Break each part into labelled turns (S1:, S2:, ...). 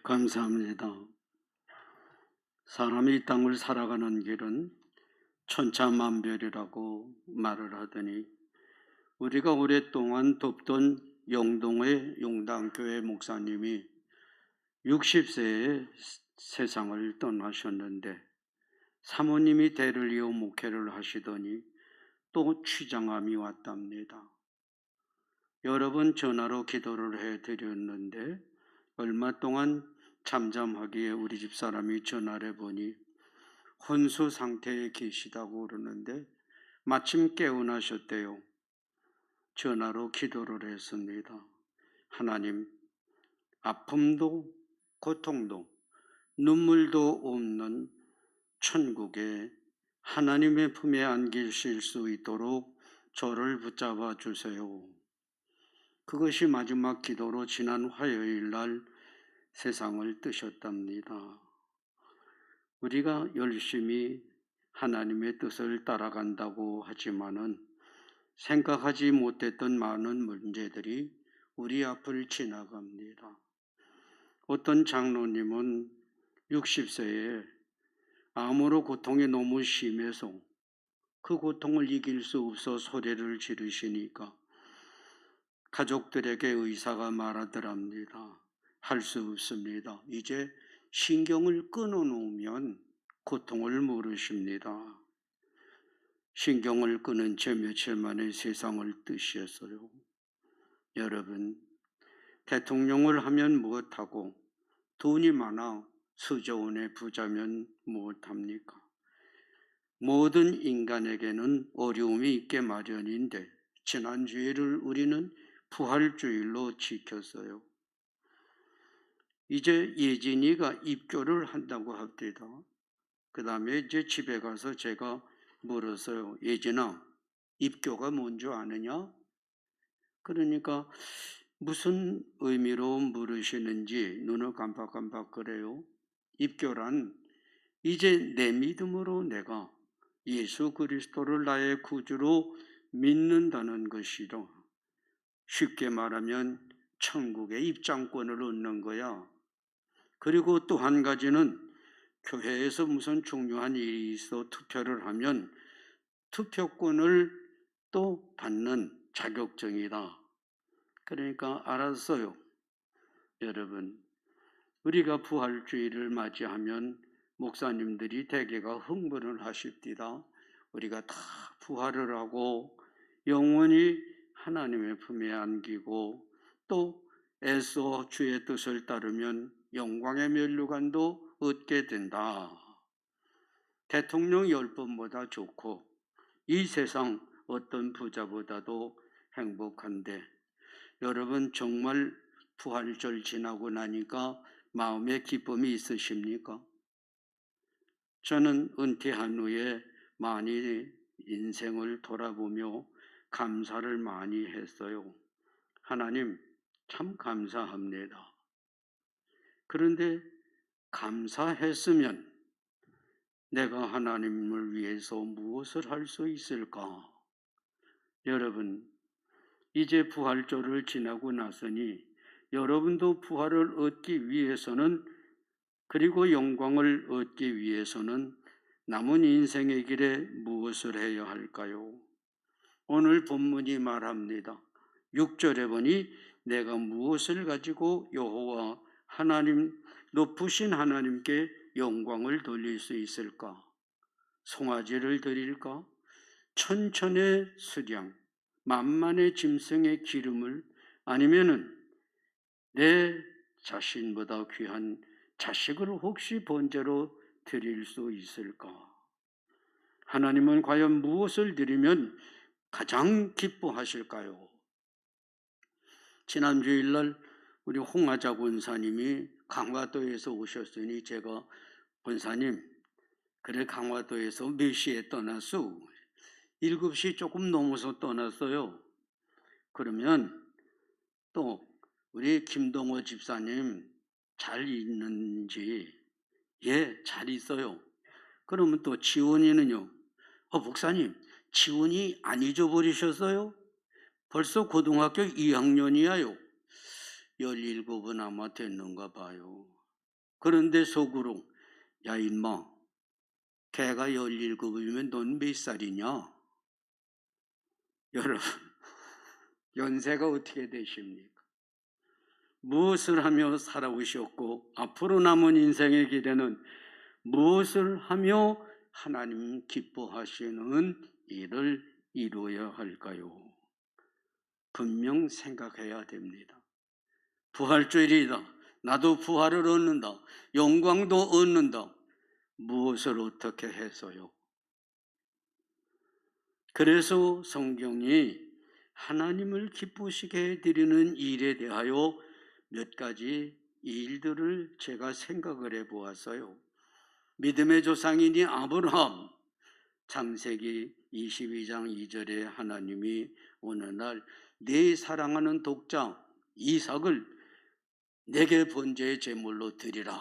S1: 감사합니다. 사람이 이 땅을 살아가는 길은 천차만별이라고 말을 하더니 우리가 오랫동안 돕던 영동의 용당교회 목사님이 60세에 세상을 떠나셨는데 사모님이 대를 이어 목회를 하시더니 또 취장암이 왔답니다. 여러 번 전화로 기도를 해드렸는데 얼마 동안 잠잠하기에 우리 집 사람이 전화를 해보니 혼수 상태에 계시다고 그러는데 마침 깨어나셨대요. 전화로 기도를 했습니다. 하나님, 아픔도 고통도 눈물도 없는 천국에 하나님의 품에 안기실 수 있도록 저를 붙잡아 주세요. 그것이 마지막 기도로 지난 화요일 날 세상을 뜨셨답니다. 우리가 열심히 하나님의 뜻을 따라간다고 하지만은 생각하지 못했던 많은 문제들이 우리 앞을 지나갑니다. 어떤 장로님은 60세에 암으로 고통이 너무 심해서 그 고통을 이길 수 없어 소리를 지르시니까 가족들에게 의사가 말하더랍니다. 할 수 없습니다. 이제 신경을 끊어놓으면 고통을 모르십니다. 신경을 끊은 채 며칠 만에 세상을 뜨셨어요. 여러분, 대통령을 하면 무엇하고 돈이 많아 수조원의 부자면 무엇합니까? 모든 인간에게는 어려움이 있게 마련인데 지난 주일을 우리는 부활주일로 지켰어요. 이제 예진이가 입교를 한다고 합니다. 그 다음에 이제 집에 가서 제가 물었어요. 예진아, 입교가 뭔지 아느냐? 그러니까 무슨 의미로 물으시는지 눈을 깜빡깜빡 그래요. 입교란 이제 내 믿음으로 내가 예수 그리스도를 나의 구주로 믿는다는 것이죠. 쉽게 말하면 천국의 입장권을 얻는 거야. 그리고 또 한 가지는 교회에서 무슨 중요한 일이 있어 투표를 하면 투표권을 또 받는 자격증이다. 그러니까 알았어요. 여러분, 우리가 부활주의를 맞이하면 목사님들이 대개가 흥분을 하십니다. 우리가 다 부활을 하고 영원히 하나님의 품에 안기고 또 애써 주의 뜻을 따르면 영광의 면류관도 얻게 된다. 대통령 10번보다 좋고 이 세상 어떤 부자보다도 행복한데 여러분 정말 부활절 지나고 나니까 마음에 기쁨이 있으십니까? 저는 은퇴한 후에 많이 인생을 돌아보며 감사를 많이 했어요. 하나님 참 감사합니다. 그런데 감사했으면 내가 하나님을 위해서 무엇을 할 수 있을까? 여러분, 이제 부활절을 지나고 나서니 여러분도 부활을 얻기 위해서는 그리고 영광을 얻기 위해서는 남은 인생의 길에 무엇을 해야 할까요? 오늘 본문이 말합니다. 6절에 보니 내가 무엇을 가지고 여호와 하나님 높으신 하나님께 영광을 돌릴 수 있을까? 송아지를 드릴까? 천천의 수량, 만만의 짐승의 기름을 아니면은 내 자신보다 귀한 자식을 혹시 번제로 드릴 수 있을까? 하나님은 과연 무엇을 드리면 가장 기뻐하실까요? 지난 주일날 우리 홍하자 권사님이 강화도에서 오셨으니 제가 권사님 그래 강화도에서 몇 시에 떠났어? 7시 조금 넘어서 떠났어요. 그러면 또 우리 김동호 집사님 잘 있는지 예, 잘 있어요. 그러면 또 지원이는요? 목사님 지원이 안 잊어버리셨어요? 벌써 고등학교 2학년이야요. 17은 아마 됐는가 봐요. 그런데 속으로 야 인마, 걔가 17이면 넌 몇 살이냐? 여러분, 연세가 어떻게 되십니까? 무엇을 하며 살아오셨고 앞으로 남은 인생의 길에는 무엇을 하며 하나님 기뻐하시는 일을 이루어야 할까요? 분명 생각해야 됩니다. 부활주일이다. 나도 부활을 얻는다. 영광도 얻는다. 무엇을 어떻게 해서요? 그래서 성경이 하나님을 기쁘시게 해드리는 일에 대하여 몇 가지 일들을 제가 생각을 해보았어요. 믿음의 조상이니 아브라함, 창세기 22장 2절에 하나님이 어느 날 내 사랑하는 독자 이삭을 내게 번제의 제물로 드리라.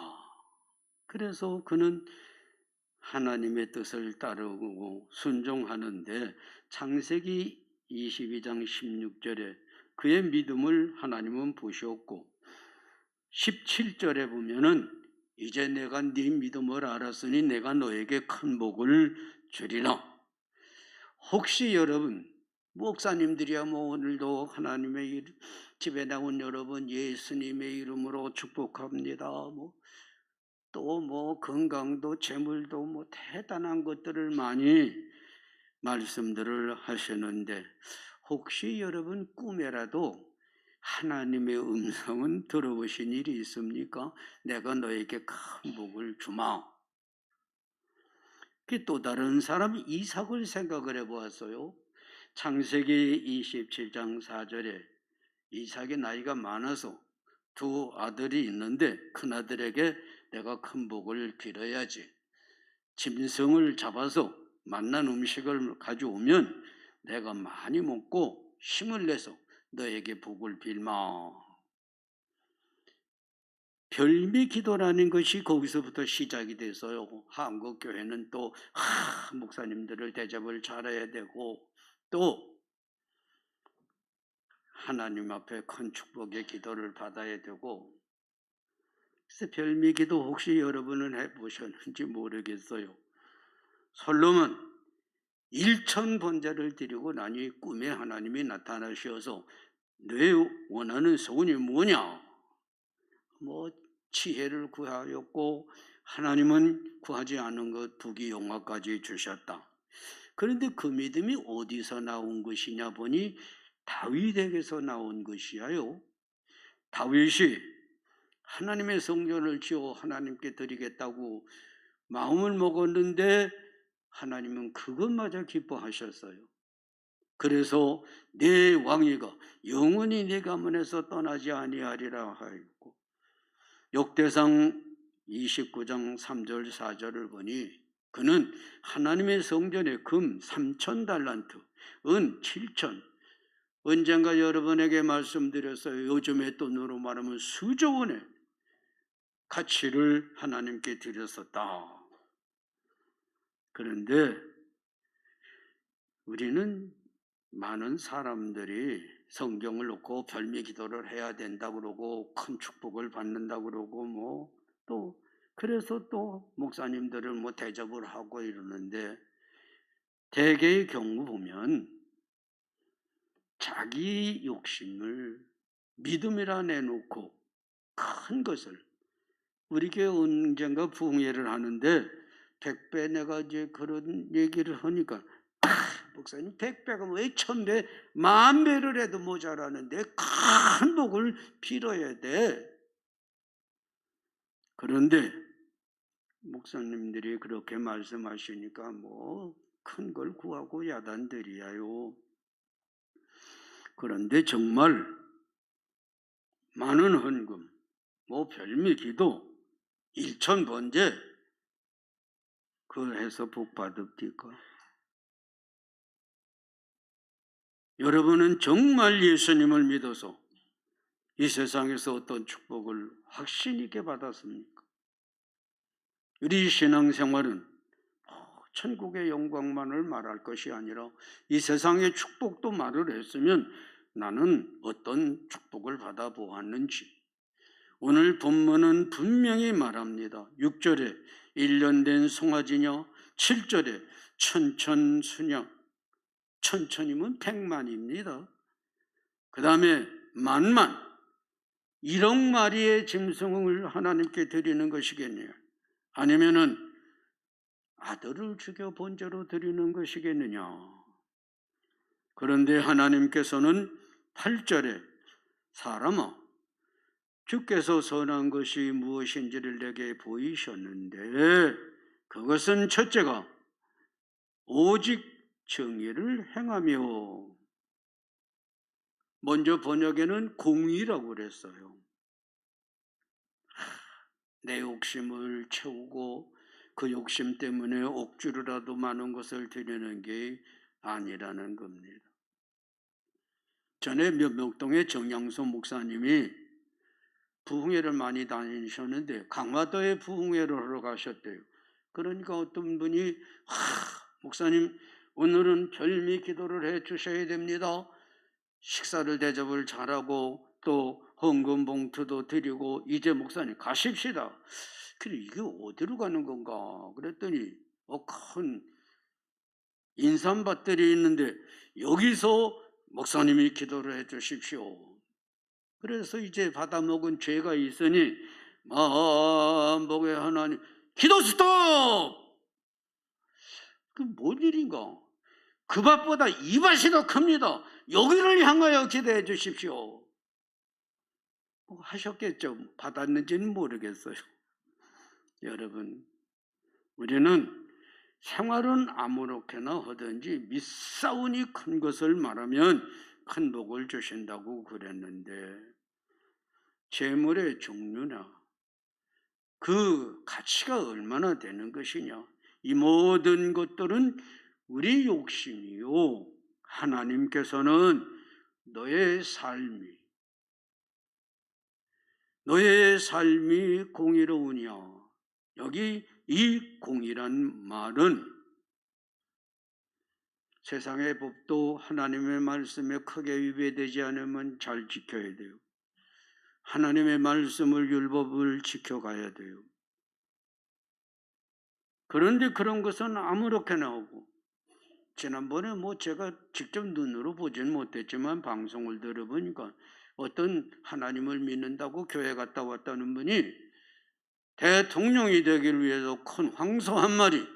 S1: 그래서 그는 하나님의 뜻을 따르고 순종하는데 창세기 22장 16절에 그의 믿음을 하나님은 보셨고 17절에 보면은 이제 내가 네 믿음을 알았으니 내가 너에게 큰 복을 주리라. 혹시 여러분 목사님들이야 오늘도 하나님의 집에 나온 여러분 예수님의 이름으로 축복합니다. 또 건강도 재물도 대단한 것들을 많이 말씀들을 하시는데 혹시 여러분 꿈에라도 하나님의 음성은 들어보신 일이 있습니까? 내가 너에게 큰 복을 주마. 또 다른 사람 이삭을 생각을 해보았어요. 창세기 27장 4절에 이삭의 나이가 많아서 두 아들이 있는데 큰아들에게 내가 큰 복을 빌어야지. 짐승을 잡아서 맛난 음식을 가져오면 내가 많이 먹고 힘을 내서 너에게 복을 빌마. 별미 기도라는 것이 거기서부터 시작이 돼서요. 한국 교회는 또 목사님들을 대접을 잘해야 되고 또 하나님 앞에 큰 축복의 기도를 받아야 되고 그래서 별미 기도 혹시 여러분은 해보셨는지 모르겠어요. 솔로몬 1000번제를 드리고 나니 꿈에 하나님이 나타나셔서 내 원하는 소원이 뭐냐? 지혜를 구하였고 하나님은 구하지 않은 것 부귀영화까지 주셨다. 그런데 그 믿음이 어디서 나온 것이냐 보니 다윗에게서 나온 것이야요. 다윗이 하나님의 성전을 지어 하나님께 드리겠다고 마음을 먹었는데 하나님은 그것마저 기뻐하셨어요. 그래서 내 왕위가 영원히 내 가문에서 떠나지 아니하리라 하였고 역대상 29장 3절 4절을 보니 그는 하나님의 성전에 금 3,000달란트, 은 7,000, 언젠가 여러분에게 말씀드렸어요. 요즘의 돈으로 말하면 수조 원의 가치를 하나님께 드렸었다. 그런데 우리는 많은 사람들이 성경을 놓고 별미 기도를 해야 된다고 그러고 큰 축복을 받는다고 그러고 또 그래서 또 목사님들을 대접을 하고 이러는데 대개의 경우 보면 자기 욕심을 믿음이라 내놓고 큰 것을 우리 교회 언젠가 부흥회를 하는데 100배 내가 이제 그런 얘기를 하니까 목사님 100배가 왜 1000배, 10,000배를 해도 모자라는데 큰 복을 빌어야 돼. 그런데 목사님들이 그렇게 말씀하시니까 큰 걸 구하고 야단들이야요. 그런데 정말 많은 헌금, 별미 기도, 1000번제 그걸 해서 복 받읍니까? 여러분은 정말 예수님을 믿어서 이 세상에서 어떤 축복을 확신 있게 받았습니까? 우리 신앙생활은 천국의 영광만을 말할 것이 아니라 이 세상의 축복도 말을 했으면 나는 어떤 축복을 받아보았는지 오늘 본문은 분명히 말합니다. 6절에 1년 된 송아지냐, 7절에 천천수냐, 천천이면 100만입니다. 그 다음에 만만, 1억 마리의 짐승을 하나님께 드리는 것이겠네요. 아니면은 아들을 죽여 번제로 드리는 것이겠느냐. 그런데 하나님께서는 8절에 사람아, 주께서 선한 것이 무엇인지를 내게 보이셨는데 그것은 첫째가 오직 정의를 행하며, 먼저 번역에는 공의라고 그랬어요. 내 욕심을 채우고 그 욕심 때문에 옥주로라도 많은 것을 드리는 게 아니라는 겁니다. 전에 명동의 정양소 목사님이 부흥회를 많이 다니셨는데 강화도에 부흥회를 하러 가셨대요. 그러니까 어떤 분이 목사님 오늘은 별미 기도를 해 주셔야 됩니다. 식사를 대접을 잘하고 또 헌금 봉투도 드리고 이제 목사님 가십시다. 그래 이게 어디로 가는 건가 그랬더니 큰 인삼밭들이 있는데 여기서 목사님이 기도를 해 주십시오. 그래서 이제 받아먹은 죄가 있으니 마음복의 하나님 기도 스톱! 그 뭔 일인가? 그 밭보다 이 밭이 더 큽니다. 여기를 향하여 기도해 주십시오. 하셨겠죠. 받았는지는 모르겠어요. 여러분, 우리는 생활은 아무렇게나 하든지 믿사오니 큰 것을 말하면 큰 복을 주신다고 그랬는데 재물의 종류나 그 가치가 얼마나 되는 것이냐, 이 모든 것들은 우리 욕심이요, 하나님께서는 너의 삶이 공의로우냐. 여기 이 공의란 말은 세상의 법도 하나님의 말씀에 크게 위배되지 않으면 잘 지켜야 돼요. 하나님의 말씀을, 율법을 지켜가야 돼요. 그런데 그런 것은 아무렇게나 하고, 지난번에 제가 직접 눈으로 보진 못했지만 방송을 들어보니까 어떤 하나님을 믿는다고 교회 갔다 왔다는 분이 대통령이 되기를 위해서 큰 황소 1마리,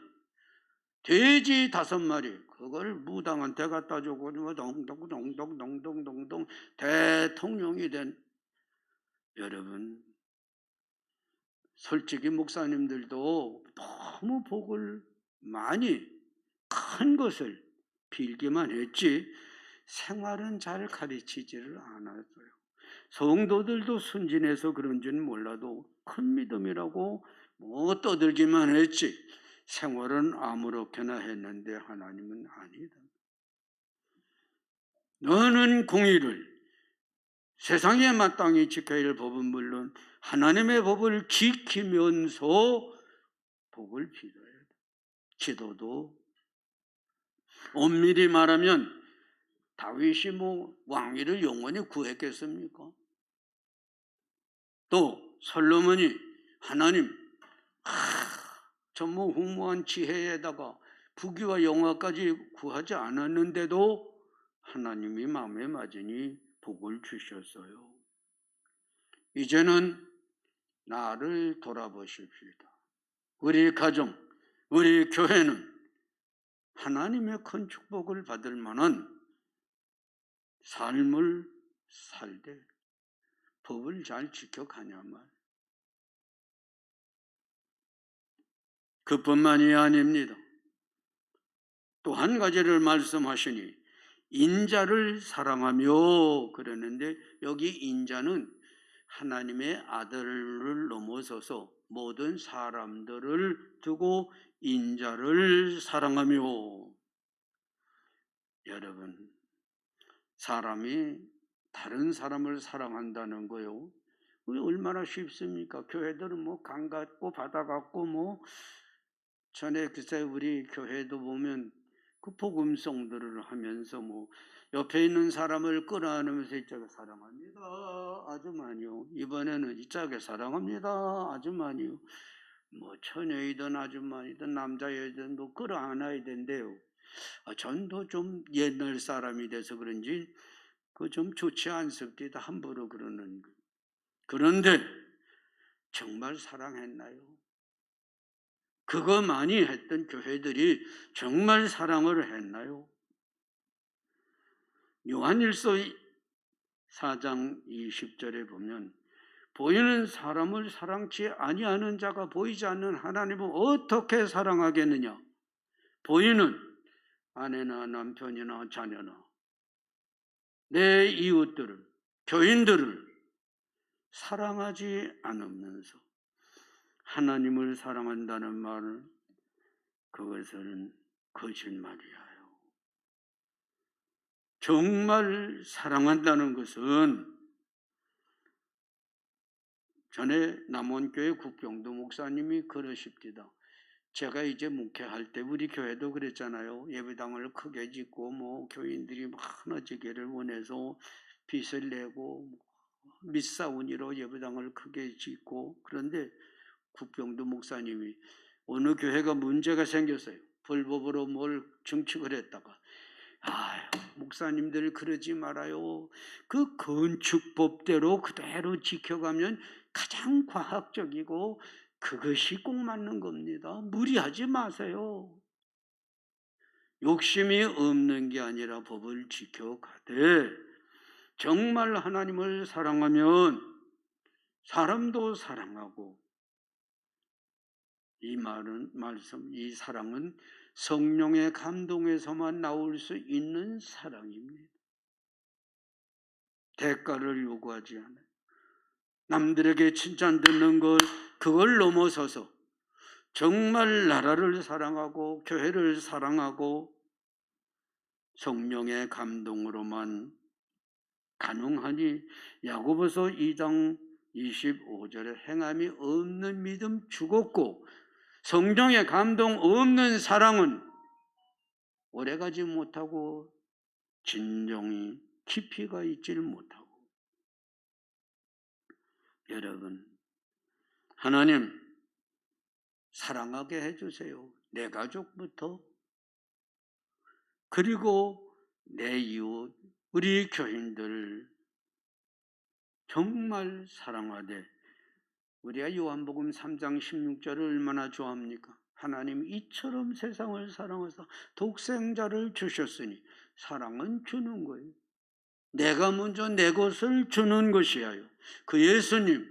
S1: 돼지 5마리, 그걸 무당한테 갖다 주고 동동동동동동동 대통령이 된, 여러분 솔직히 목사님들도 너무 복을 많이 큰 것을 빌기만 했지 생활은 잘 가르치지를 않았어요. 성도들도 순진해서 그런지는 몰라도 큰 믿음이라고 떠들기만 했지 생활은 아무렇게나 했는데 하나님은 아니다. 너는 공의를, 세상에 마땅히 지켜야 할 법은 물론 하나님의 법을 지키면서 복을 빌어야 돼. 기도도 엄밀히 말하면 다윗이 왕위를 영원히 구했겠습니까? 또 솔로몬이 하나님 전무후무한 지혜에다가 부귀와 영화까지 구하지 않았는데도 하나님이 마음에 맞으니 복을 주셨어요. 이제는 나를 돌아보십시다. 우리 가정, 우리 교회는 하나님의 큰 축복을 받을 만한 삶을 살되 법을 잘 지켜가냐말. 그뿐만이 아닙니다. 또 한 가지를 말씀하시니 인자를 사랑하며 그러는데 여기 인자는 하나님의 아들을 넘어서서 모든 사람들을 두고 인자를 사랑하며. 여러분, 사람이 다른 사람을 사랑한다는 거요, 얼마나 쉽습니까? 교회들은 강 같고 바다 같고 전에 글쎄 우리 교회도 보면 그 복음성들을 하면서 뭐 옆에 있는 사람을 끌어안으면서 이쪽에 사랑합니다. 아주 많이요. 이번에는 이쪽에 사랑합니다. 아주 많이요. 뭐 처녀이든 아줌마이든 남자이든 뭐 끌어안아야 된대요. 전도 좀 옛날 사람이 돼서 그런지 그 좀 좋지 않습니다. 함부로 그러는 거. 그런데 정말 사랑했나요? 그거 많이 했던 교회들이 정말 사랑을 했나요? 요한일서 4장 20절에 보면 보이는 사람을 사랑치 아니하는 자가 보이지 않는 하나님을 어떻게 사랑하겠느냐? 보이는 아내나 남편이나 자녀나 내 이웃들을, 교인들을 사랑하지 않으면서 하나님을 사랑한다는 말은 그것은 거짓말이에요. 정말 사랑한다는 것은 전에 남원교회 국경도 목사님이 그러십니다. 제가 이제 목회할 때 우리 교회도 그랬잖아요. 예배당을 크게 짓고 뭐 교인들이 많아지기를 원해서 빚을 내고 밑사운이로 예배당을 크게 짓고, 그런데 국경도 목사님이 어느 교회가 문제가 생겼어요. 불법으로 뭘 증축을 했다가 목사님들 그러지 말아요. 그 건축법대로 그대로 지켜가면 가장 과학적이고 그것이 꼭 맞는 겁니다. 무리하지 마세요. 욕심이 없는 게 아니라 법을 지켜가되 정말 하나님을 사랑하면 사람도 사랑하고, 이 이 사랑은 성령의 감동에서만 나올 수 있는 사랑입니다. 대가를 요구하지 않아요. 남들에게 칭찬 듣는 그걸 넘어서서 정말 나라를 사랑하고 교회를 사랑하고 성령의 감동으로만 가능하니 야고보서 2장 25절에 행함이 없는 믿음 죽었고 성령의 감동 없는 사랑은 오래가지 못하고 진정이 깊이가 있질 못하고. 여러분, 하나님 사랑하게 해주세요. 내 가족부터, 그리고 내 이웃, 우리 교인들 정말 사랑하되, 우리가 요한복음 3장 16절을 얼마나 좋아합니까? 하나님 이처럼 세상을 사랑하사 독생자를 주셨으니, 사랑은 주는 거예요. 내가 먼저 내 것을 주는 것이에요. 그 예수님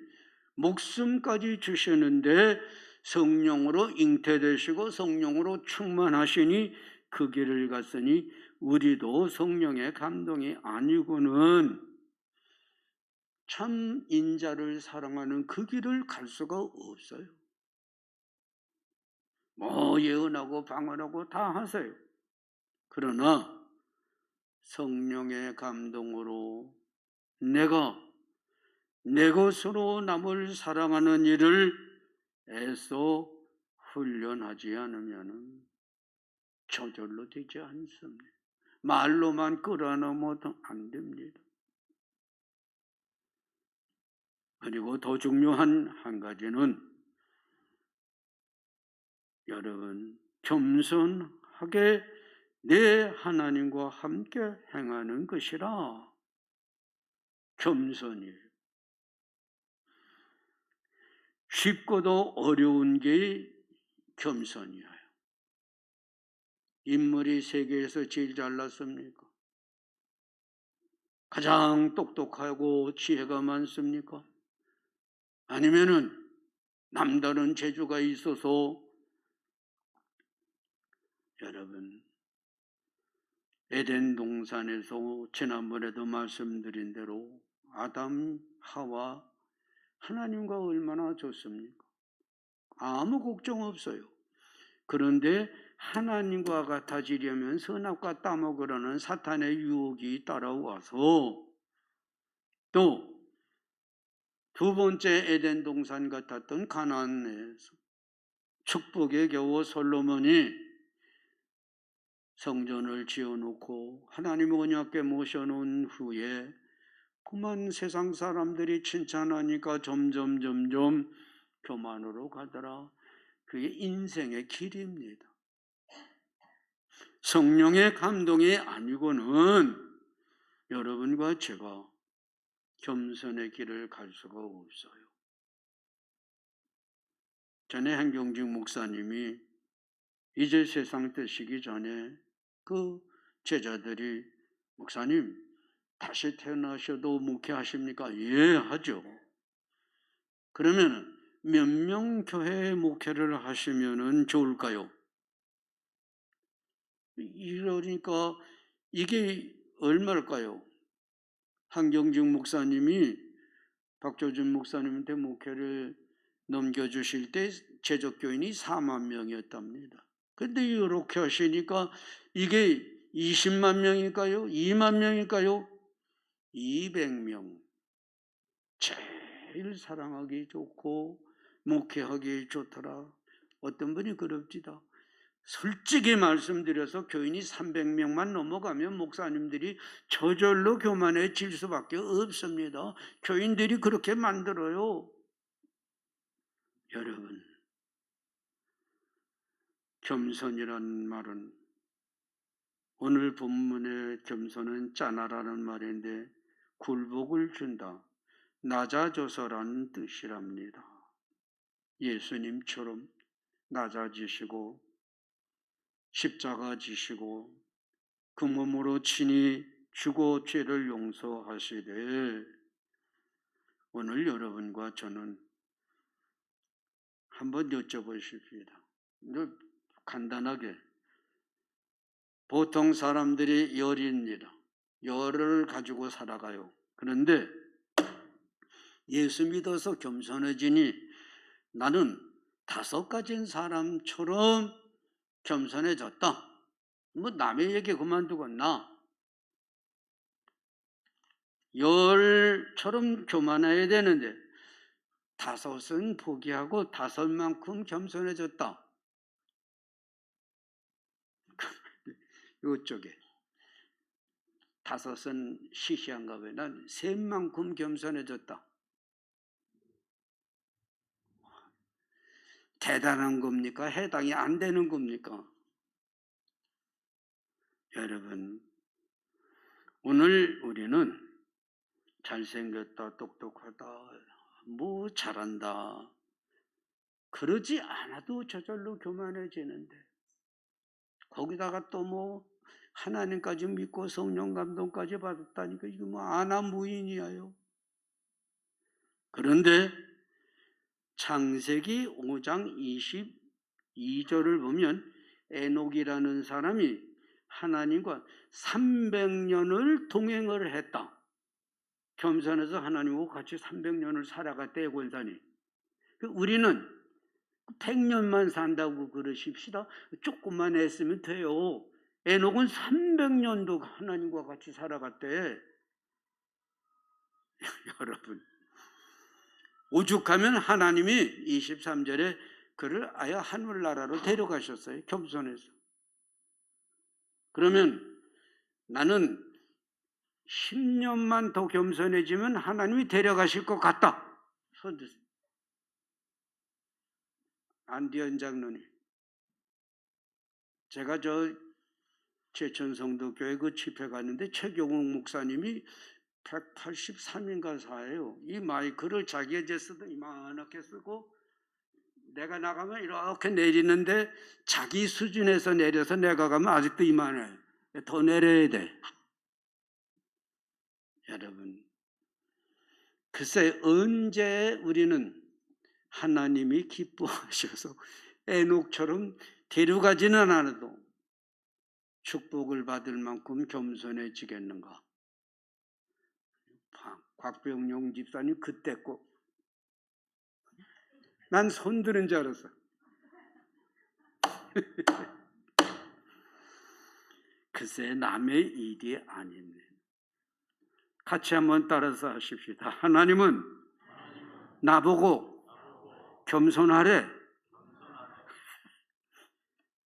S1: 목숨까지 주시는데 성령으로 잉태되시고 성령으로 충만하시니 그 길을 갔으니 우리도 성령의 감동이 아니고는 참 인자를 사랑하는 그 길을 갈 수가 없어요. 뭐 예언하고 방언하고 다 하세요. 그러나 성령의 감동으로 내가 내 것으로 남을 사랑하는 일을 애써 훈련하지 않으면 저절로 되지 않습니다. 말로만 끌어넣으면 안 됩니다. 그리고 더 중요한 한 가지는 여러분 겸손하게 내 하나님과 함께 행하는 것이라. 겸손이에요. 쉽고도 어려운 게 겸손이에요. 인물이 세계에서 제일 잘났습니까? 가장 똑똑하고 지혜가 많습니까? 아니면은 남다른 재주가 있어서, 여러분 에덴 동산에서 지난번에도 말씀드린 대로 아담, 하와 하나님과 얼마나 좋습니까? 아무 걱정 없어요. 그런데 하나님과 같아지려면 선악과 따먹으라는 사탄의 유혹이 따라와서, 또 두 번째 에덴 동산 같았던 가나안에서 축복에 겨워 솔로몬이 성전을 지어놓고 하나님 언약궤 모셔놓은 후에 그만 세상 사람들이 칭찬하니까 점점 교만으로 가더라. 그게 인생의 길입니다. 성령의 감동이 아니고는 여러분과 제가 겸손의 길을 갈 수가 없어요. 전에 한경직 목사님이 이제 세상 뜨시기 전에 그 제자들이 목사님 다시 태어나셔도 목회하십니까? 예, 하죠. 그러면 몇 명 교회 목회를 하시면 좋을까요? 이러니까 이게 얼마일까요? 한경직 목사님이 박조준 목사님한테 목회를 넘겨주실 때 제적교인이 4만 명이었답니다. 근데 이렇게 하시니까 이게 20만 명일까요? 2만 명일까요? 200명. 제일 사랑하기 좋고 목회하기 좋더라. 어떤 분이 그럽니다. 솔직히 말씀드려서 교인이 300명만 넘어가면 목사님들이 저절로 교만해질 수밖에 없습니다. 교인들이 그렇게 만들어요. 여러분, 겸손이라는 말은 오늘 본문의 겸손은 짜나라는 말인데 굴복을 준다, 낮아져서라는 뜻이랍니다. 예수님처럼 낮아지시고 십자가 지시고 그 몸으로 친히 죽어 죄를 용서하시되 오늘 여러분과 저는 한번 여쭤보십시다. 간단하게 보통 사람들이 열입니다. 열을 가지고 살아가요. 그런데 예수 믿어서 겸손해지니 나는 5가지인 사람처럼 겸손해졌다. 뭐 남의 얘기 그만두고 나 열처럼 교만해야 되는데 5은 포기하고 5만큼 겸손해졌다. 이쪽에 5은 시시한가 봐요. 난 3만큼 겸손해졌다. 대단한 겁니까? 해당이 안 되는 겁니까? 여러분, 오늘 우리는 잘생겼다, 똑똑하다, 뭐 잘한다 그러지 않아도 저절로 교만해지는데 거기다가 또 뭐 하나님까지 믿고 성령 감동까지 받았다니까 이거 뭐 아나무인이에요. 그런데 창세기 5장 22절을 보면 에녹이라는 사람이 하나님과 300년을 동행을 했다. 겸손해서 하나님하고 같이 300년을 살아갔대요, 권사님. 우리는 100년만 산다고 그러십시다. 조금만 했으면 돼요. 에녹은 300년도 하나님과 같이 살아갔대. 여러분, 오죽하면 하나님이 23절에 그를 아예 하늘나라로 데려가셨어요. 겸손해서. 그러면 나는 10년만 더 겸손해지면 하나님이 데려가실 것 같다. 손 드세요. 안디언 장로님, 제가 제천성도교회 그 집회 갔는데 최경욱 목사님이 183인가 사예요. 이 마이크를 자기의 제스도 이만하게 쓰고 내가 나가면 이렇게 내리는데 자기 수준에서 내려서 내가 가면 아직도 이만해. 더 내려야 돼. 여러분, 글쎄 언제 우리는 하나님이 기뻐하셔서 에녹처럼 데려가지는 않아도 축복을 받을 만큼 겸손해지겠는가? 곽병용 집사님 그때 꼭 난 손 드는 줄 알았어. 글쎄 남의 일이 아닌데. 같이 한번 따라서 하십시다. 하나님은 나보고 겸손하래.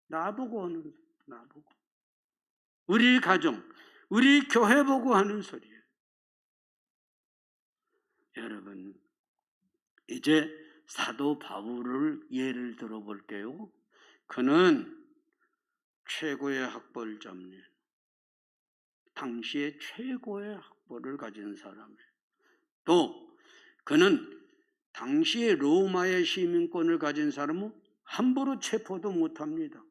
S1: 나보고. 우리 가정, 우리 교회 보고 하는 소리예요. 여러분, 이제 사도 바울을 예를 들어볼게요. 그는 최고의 학벌자입니다. 당시에 최고의 학벌을 가진 사람이에요. 또 그는 당시에 로마의 시민권을 가진 사람은 함부로 체포도 못합니다.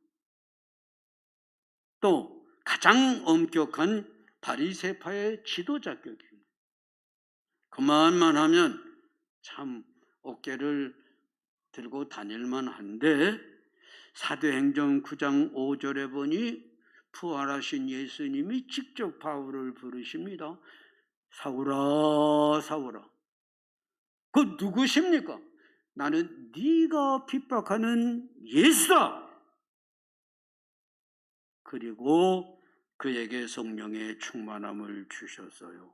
S1: 또 가장 엄격한 바리새파의 지도자격입니다. 그만만 하면 참 어깨를 들고 다닐만 한데 사도행전 9장 5절에 보니 부활하신 예수님이 직접 바울을 부르십니다. 사울아, 사울아. 그 누구십니까? 나는 네가 핍박하는 예수다. 그리고 그에게 성령의 충만함을 주셨어요.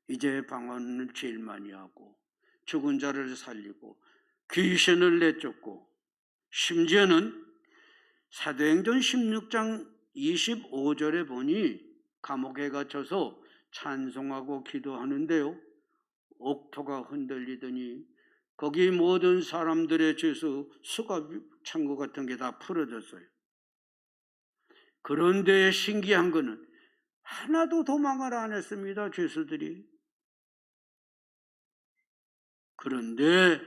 S1: 이제 방언을 제일 많이 하고 죽은 자를 살리고 귀신을 내쫓고 심지어는 사도행전 16장 25절에 보니 감옥에 갇혀서 찬송하고 기도하는데요. 옥토가 흔들리더니 거기 모든 사람들의 죄수 수갑 창고 같은 게 다 풀어졌어요. 그런데 신기한 거는 하나도 도망을 안 했습니다. 죄수들이. 그런데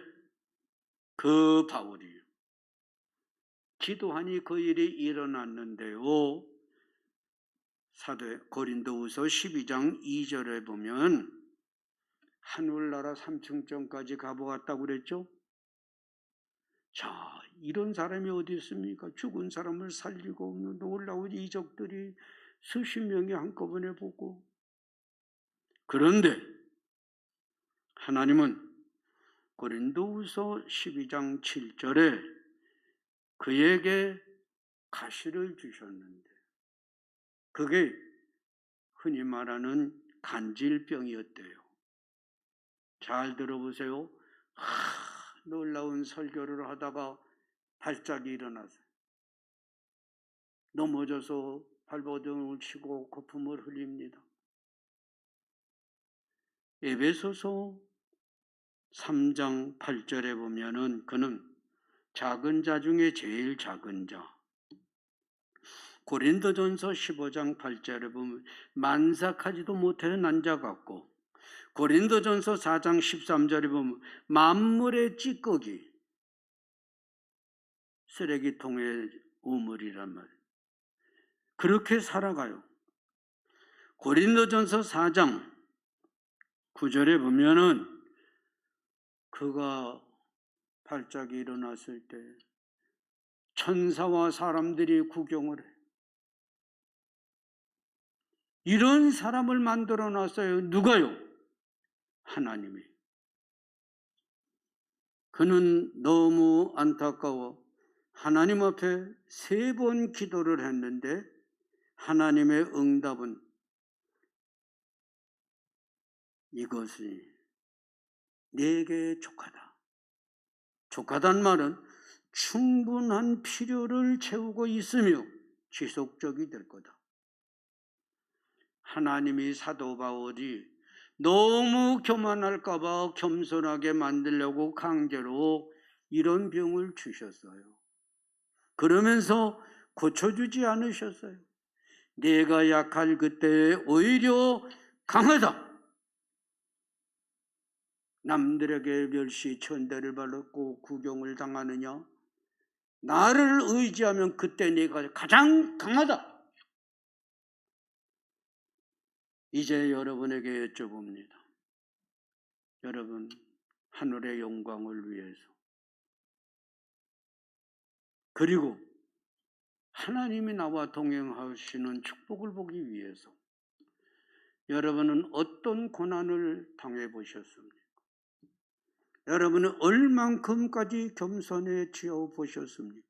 S1: 그 바울이 기도하니 그 일이 일어났는데요. 사도 고린도후서 12장 2절에 보면 하늘나라 3층전까지 가보았다고 그랬죠. 자, 이런 사람이 어디 있습니까? 죽은 사람을 살리고 놀라운 이적들이 수십 명이 한꺼번에 보고. 그런데 하나님은 고린도후서 12장 7절에 그에게 가시를 주셨는데 그게 흔히 말하는 간질병이었대요. 잘 들어보세요. 놀라운 설교를 하다가 발작이 일어나서 넘어져서 발버둥을 치고 거품을 흘립니다. 에베소서 3장 8절에 보면은 그는 작은 자 중에 제일 작은 자. 고린도전서 15장 8절에 보면 만삭하지도 못해 난 자 같고, 고린도전서 4장 13절에 보면 만물의 찌꺼기, 쓰레기통의 우물이란 말이에요. 그렇게 살아가요. 고린도전서 4장 9절에 보면은 그가 발작이 일어났을 때 천사와 사람들이 구경을 해요. 이런 사람을 만들어 놨어요. 누가요? 하나님이. 그는 너무 안타까워 하나님 앞에 3번 기도를 했는데 하나님의 응답은 이것이 내게 족하다. 족하단 말은 충분한 필요를 채우고 있으며 지속적이 될 거다. 하나님이 사도 바울이 너무 교만할까 봐 겸손하게 만들려고 강제로 이런 병을 주셨어요. 그러면서 고쳐주지 않으셨어요. 내가 약할 그때 오히려 강하다. 남들에게 멸시 천대를 받고 구경을 당하느냐? 나를 의지하면 그때 내가 가장 강하다. 이제 여러분에게 여쭤봅니다. 여러분, 하늘의 영광을 위해서, 그리고 하나님이 나와 동행하시는 축복을 보기 위해서 여러분은 어떤 고난을 당해보셨습니까? 여러분은 얼만큼까지 겸손해지어 보셨습니까?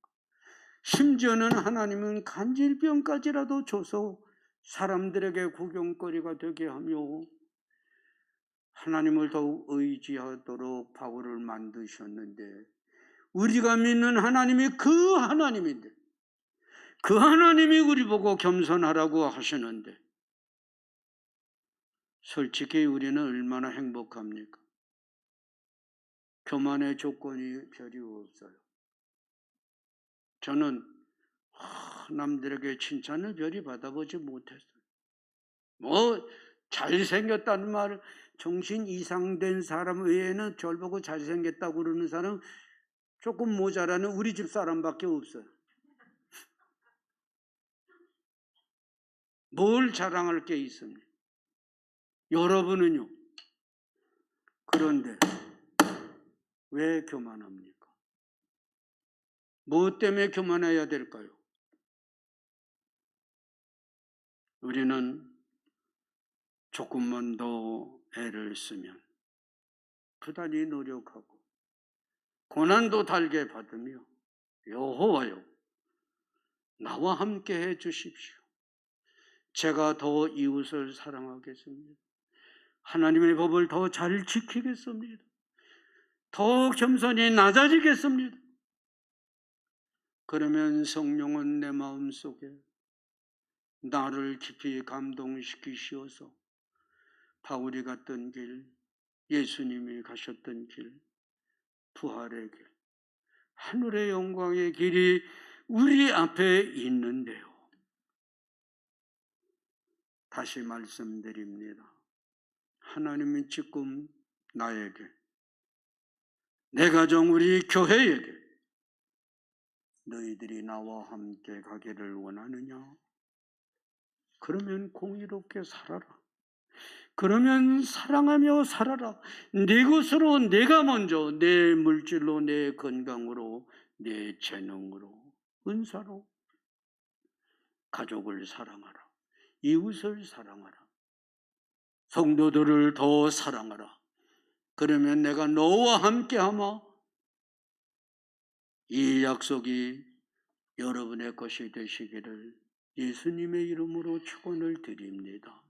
S1: 심지어는 하나님은 간질병까지라도 줘서 사람들에게 구경거리가 되게 하며 하나님을 더욱 의지하도록 바울을 만드셨는데 우리가 믿는 하나님이 그 하나님인데 그 하나님이 우리 보고 겸손하라고 하시는데 솔직히 우리는 얼마나 행복합니까? 교만의 조건이 별이 없어요. 저는 남들에게 칭찬을 별이 받아보지 못했어요. 뭐 잘생겼다는 말, 정신 이상된 사람 외에는 절 보고 잘생겼다고 그러는 사람 조금 모자라는 우리 집 사람밖에 없어요. 뭘 자랑할 게 있습니까? 여러분은요? 그런데 왜 교만합니까? 뭐 때문에 교만해야 될까요? 우리는 조금만 더 애를 쓰면 부단히 노력하고 고난도 달게 받으며 여호와여 나와 함께 해 주십시오. 제가 더 이웃을 사랑하겠습니다. 하나님의 법을 더 잘 지키겠습니다. 더 겸손히 낮아지겠습니다. 그러면 성령은 내 마음속에 나를 깊이 감동시키시어서 바울이 갔던 길, 예수님이 가셨던 길, 부활의 길, 하늘의 영광의 길이 우리 앞에 있는데요. 다시 말씀드립니다. 하나님이 지금 나에게, 내 가정, 우리 교회에게 너희들이 나와 함께 가기를 원하느냐? 그러면 공의롭게 살아라. 그러면 사랑하며 살아라. 내 것으로 내가 먼저 내 물질로 내 건강으로 내 재능으로 은사로 가족을 사랑하라. 이웃을 사랑하라. 성도들을 더 사랑하라. 그러면 내가 너와 함께하마 이 약속이 여러분의 것이 되시기를 예수님의 이름으로 축원을 드립니다.